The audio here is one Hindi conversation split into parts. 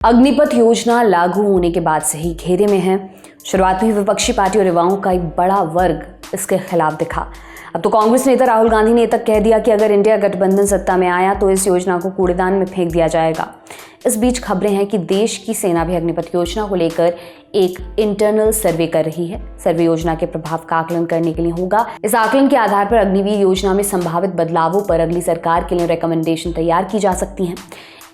अग्निपथ योजना लागू होने के बाद से ही घेरे में है। शुरुआत में विपक्षी पार्टी और युवाओं का एक बड़ा वर्ग इसके खिलाफ दिखा। अब तो कांग्रेस नेता राहुल गांधी ने तक कह दिया कि अगर इंडिया गठबंधन सत्ता में आया तो इस योजना को कूड़ेदान में फेंक दिया जाएगा। इस बीच खबरें हैं कि देश की सेना भी अग्निपथ योजना को लेकर एक इंटरनल सर्वे कर रही है। सर्वे योजना के प्रभाव का आकलन करने के लिए होगा। इस आकलन के आधार पर अग्निवीर योजना में संभावित बदलावों पर अगली सरकार के लिए रिकमेंडेशन तैयार की जा सकती हैं।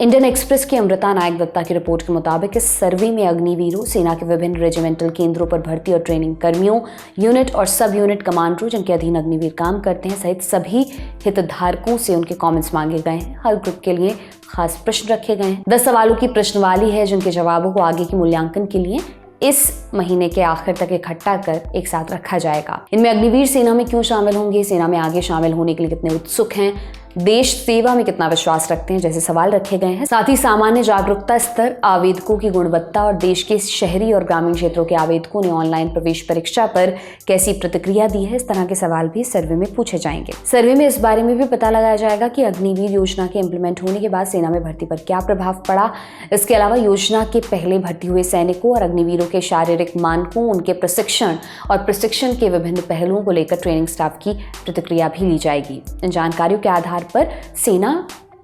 इंडियन एक्सप्रेस की अमृता नायक दत्ता की रिपोर्ट के मुताबिक इस सर्वे में अग्निवीरों, सेना के विभिन्न रेजिमेंटल केंद्रों पर भर्ती और ट्रेनिंग कर्मियों, यूनिट और सब यूनिट कमांडरों जिनके अधीन अग्निवीर काम करते हैं सहित सभी हितधारकों से उनके कमेंट्स मांगे गए हैं। हर ग्रुप के लिए खास प्रश्न रखे गए हैं। 10 सवालों की प्रश्नवाली है जिनके जवाबों को आगे के मूल्यांकन के लिए इस महीने के आखिर तक इकट्ठा कर एक साथ रखा जाएगा। इनमें अग्निवीर सेना में क्यों शामिल होंगे, सेना में आगे शामिल होने के लिए कितने उत्सुक हैं, देश सेवा में कितना विश्वास रखते हैं जैसे सवाल रखे गए हैं। साथ ही सामान्य जागरूकता स्तर, आवेदकों की गुणवत्ता और देश के शहरी और ग्रामीण क्षेत्रों के आवेदकों ने ऑनलाइन प्रवेश परीक्षा पर कैसी प्रतिक्रिया दी है, इस तरह के सवाल भी सर्वे में पूछे जाएंगे। सर्वे में इस बारे में भी पता लगाया जाएगा कि अग्निवीर योजना के इम्प्लीमेंट होने के बाद सेना में भर्ती पर क्या प्रभाव पड़ा। इसके अलावा योजना के पहले भर्ती हुए सैनिकों और अग्निवीरों के शारीरिक मानकों, उनके प्रशिक्षण और प्रशिक्षण के विभिन्न पहलुओं को लेकर ट्रेनिंग स्टाफ की प्रतिक्रिया भी ली जाएगी। इन जानकारियों के आधार पर सेना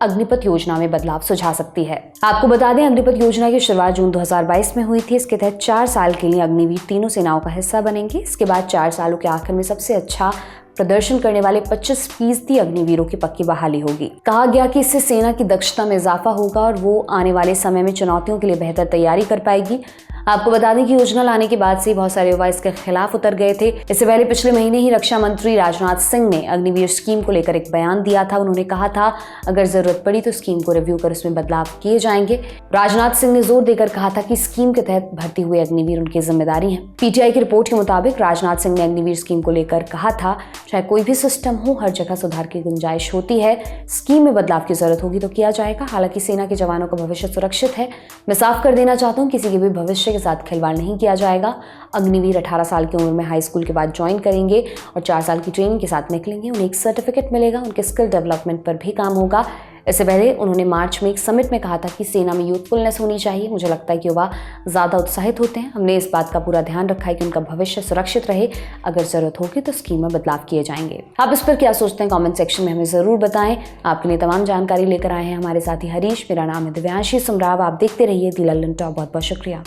अग्निपथ योजना में बदलाव सुझा सकती है। आपको बता दें, अग्निपथ योजना की शुरुआत जून 2022 में हुई थी। इसके तहत 4 साल के लिए अग्निवीर तीनों सेनाओं का हिस्सा बनेंगे। इसके बाद 4 सालों के आखिर में सबसे अच्छा प्रदर्शन करने वाले 25% अग्निवीरों की पक्की बहाली होगी। कहा गया कि इससे सेना की दक्षता में इजाफा होगा और वो आने वाले समय में चुनौतियों के लिए बेहतर तैयारी कर पाएगी। आपको बता दें कि योजना लाने के बाद से बहुत सारे युवा इसके खिलाफ उतर गए थे। इससे पहले पिछले महीने ही रक्षा मंत्री राजनाथ सिंह ने अग्निवीर स्कीम को लेकर एक बयान दिया था। उन्होंने कहा था अगर जरूरत पड़ी तो स्कीम को रिव्यू कर उसमें बदलाव किए जाएंगे। राजनाथ सिंह ने जोर देकर कहा था कि स्कीम के तहत भर्ती हुए अग्निवीर उनकी जिम्मेदारी है। पीटीआई की रिपोर्ट के मुताबिक राजनाथ सिंह ने अग्निवीर स्कीम को लेकर कहा था चाहे कोई भी सिस्टम हो, हर जगह सुधार की गुंजाइश होती है। स्कीम में बदलाव की जरूरत होगी तो किया जाएगा। हालांकि सेना के जवानों का भविष्य सुरक्षित है। मैं साफ कर देना चाहता हूँ, किसी के भी भविष्य के साथ खिलवाड़ नहीं किया जाएगा। अग्निवीर 18 साल की उम्र में हाई स्कूल के बाद ज्वाइन करेंगे और 4 साल की ट्रेनिंग के साथ निकलेंगे। उन्हें एक सर्टिफिकेट मिलेगा, उनके स्किल डेवलपमेंट पर भी काम होगा। इससे पहले उन्होंने मार्च में एक समिट में कहा था कि सेना में यूथफुलनेस होनी चाहिए। मुझे लगता है कि युवा ज़्यादा उत्साहित होते हैं। हमने इस बात का पूरा ध्यान रखा है कि उनका भविष्य सुरक्षित रहे। अगर ज़रूरत होगी तो स्कीम में बदलाव किए जाएंगे। आप इस पर क्या सोचते हैं कमेंट सेक्शन में हमें ज़रूर बताएं। आपके लिए तमाम जानकारी लेकर आए हैं हमारे साथी हरीश। मेरा नाम है दिव्यांशी सुमराव। आप देखते रहिए दी लल्लन टॉप। बहुत बहुत शुक्रिया।